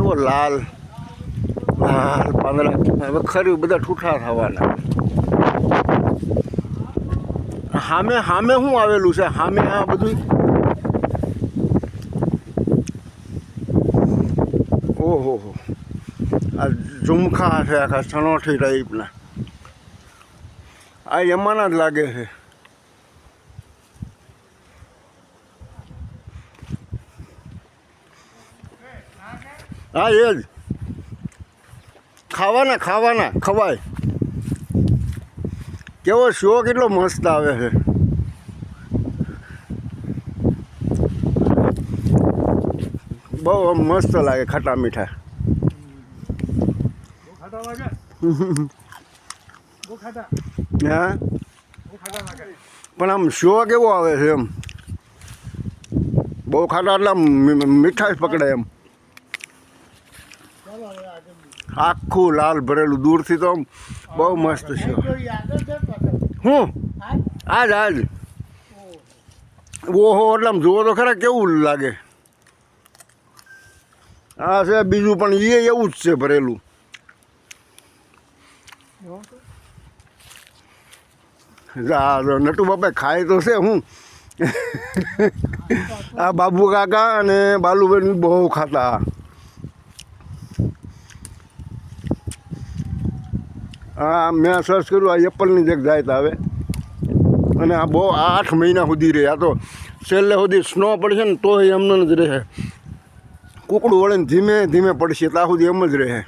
જુઓ લાલ લાલ પાંદડા હવે ખરી બધા ઠૂઠા થવાના. સામે સામે શું આવેલું છે સામે આ બધું? ઓહો હો, આ ઝુમખા છે આખા સણોઠી ટાઈપના. આ એમાંના જ લાગે છે. હા એ જ ખાવાના ખાવાના ખવાય. કેવો શો કેટલો મસ્ત આવે છે. બહુ મસ્ત લાગે ખાટા મીઠા. હા પણ આમ શો કેવો આવે છે એમ. બહુ ખાટા એટલે મીઠા જ પકડે એમ. આખું લાલ ભરેલું દૂરથી તો બહુ મસ્ત છે. હું આજ આજ ઓહો એટલે આમ જુઓ તો ખરા કેવું લાગે. હા છે બીજું પણ એ એવું જ છે ભરેલું. નટુ બાપા ખાય તો છે હું. આ બાબુ કાકા અને બાલુબેન બહુ ખાતા. હા મેં સર્ચ કર્યું આ એપલની જ એક જાત આવે અને આ બહુ 8 મહિના સુધી રહે. આ તો છેલ્લે સુધી સ્નો પડશે ને તો એમને જ રહે. કૂકડું વળે ને ધીમે ધીમે પડશે ત્યાં સુધી એમ જ રહે.